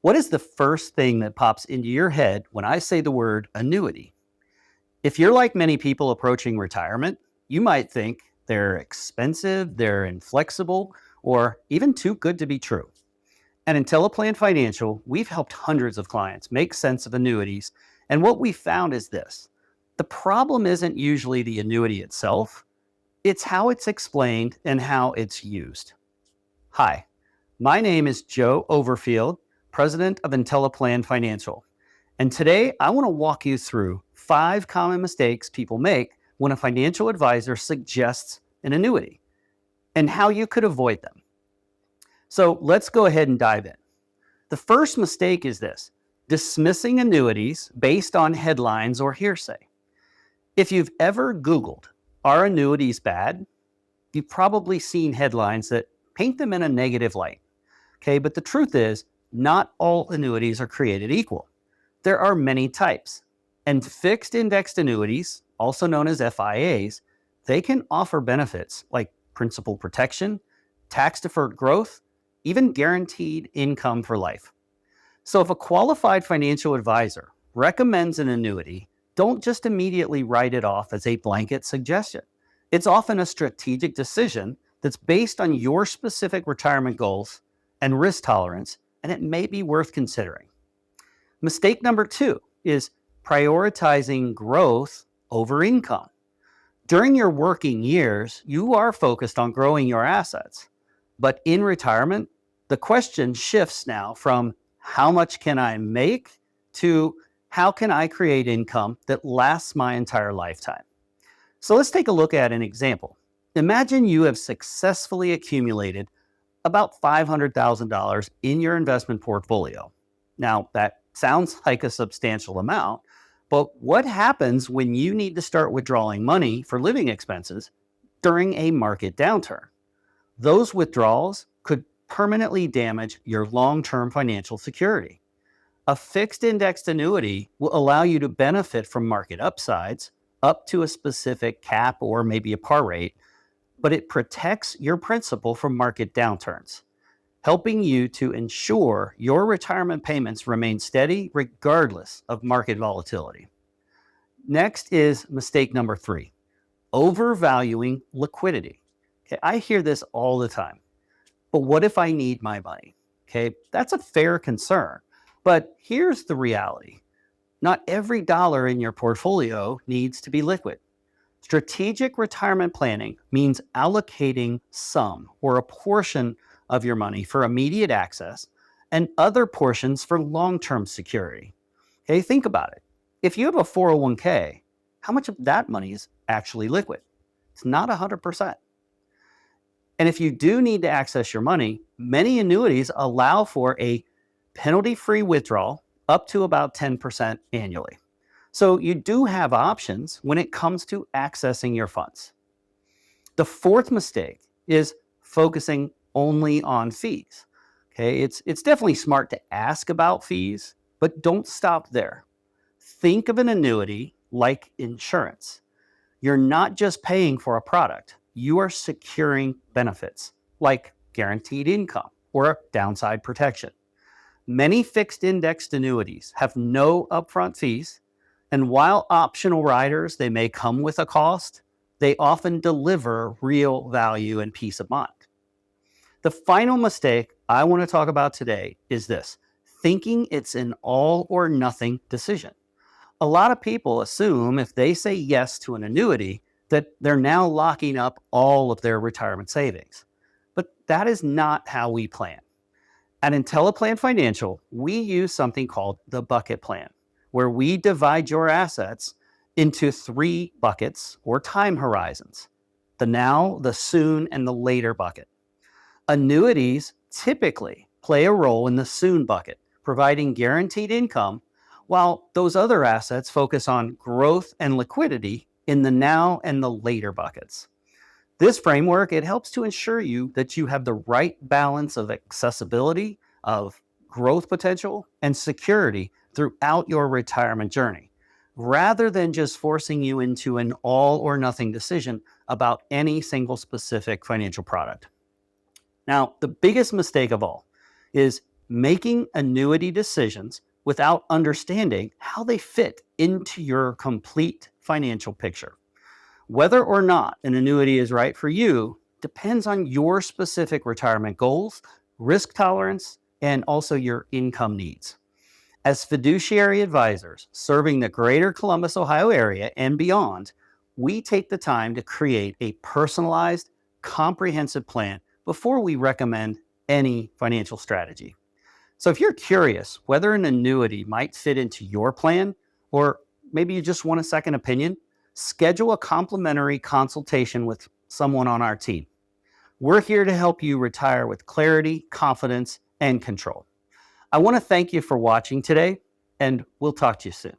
What is the first thing that pops into your head when I say the word annuity? If you're like many people approaching retirement, you might think they're expensive, they're inflexible, or even too good to be true. At Intelliplan Financial, we've helped hundreds of clients make sense of annuities, and what we found is this. The problem isn't usually the annuity itself, it's how it's explained and how it's used. Hi, my name is Joe Overfield, president of Intelliplan Financial. And today I want to walk you through 5 common mistakes people make when a financial advisor suggests an annuity and how you could avoid them. So let's go ahead and dive in. The first mistake is this: dismissing annuities based on headlines or hearsay. If you've ever Googled, "Are annuities bad?" you've probably seen headlines that paint them in a negative light. Okay, but the truth is, not all annuities are created equal. There are many types, and fixed indexed annuities, also known as FIAs, they can offer benefits like principal protection, tax-deferred growth, even guaranteed income for life. So if a qualified financial advisor recommends an annuity, don't just immediately write it off as a blanket suggestion. It's often a strategic decision that's based on your specific retirement goals and risk tolerance, and it may be worth considering. Mistake number 2 is prioritizing growth over income. During your working years, you are focused on growing your assets. But in retirement, the question shifts now from how much can I make to how can I create income that lasts my entire lifetime. So let's take a look at an example. Imagine you have successfully accumulated about $500,000 in your investment portfolio. Now, that sounds like a substantial amount, but what happens when you need to start withdrawing money for living expenses during a market downturn? Those withdrawals could permanently damage your long-term financial security. A fixed indexed annuity will allow you to benefit from market upsides up to a specific cap or maybe a par rate, but it protects your principal from market downturns, helping you to ensure your retirement payments remain steady regardless of market volatility. Next is mistake number 3, overvaluing liquidity. Okay, I hear this all the time. But what if I need my money? Okay, that's a fair concern. But here's the reality. Not every dollar in your portfolio needs to be liquid. Strategic retirement planning means allocating some or a portion of your money for immediate access and other portions for long-term security. Okay, think about it. If you have a 401k, how much of that money is actually liquid? It's not 100%. And if you do need to access your money, many annuities allow for a penalty-free withdrawal up to about 10% annually. So you do have options when it comes to accessing your funds. The fourth mistake is focusing only on fees. Okay, it's definitely smart to ask about fees, but don't stop there. Think of an annuity like insurance. You're not just paying for a product, you are securing benefits like guaranteed income or downside protection. Many fixed indexed annuities have no upfront fees, and while optional riders, they may come with a cost, they often deliver real value and peace of mind. The final mistake I want to talk about today is this: thinking it's an all or nothing decision. A lot of people assume if they say yes to an annuity, that they're now locking up all of their retirement savings. But that is not how we plan. At Intelliplan Financial, we use something called the bucket plan, where we divide your assets into 3 buckets or time horizons: the now, the soon, and the later bucket. Annuities typically play a role in the soon bucket, providing guaranteed income, while those other assets focus on growth and liquidity in the now and the later buckets. This framework, it helps to ensure you that you have the right balance of accessibility, of growth potential, and security throughout your retirement journey, rather than just forcing you into an all or nothing decision about any single specific financial product. Now, the biggest mistake of all is making annuity decisions without understanding how they fit into your complete financial picture. Whether or not an annuity is right for you depends on your specific retirement goals, risk tolerance, and also your income needs. As fiduciary advisors serving the greater Columbus, Ohio area and beyond, we take the time to create a personalized, comprehensive plan before we recommend any financial strategy. So if you're curious whether an annuity might fit into your plan, or maybe you just want a second opinion, schedule a complimentary consultation with someone on our team. We're here to help you retire with clarity, confidence, and control. I want to thank you for watching today, and we'll talk to you soon.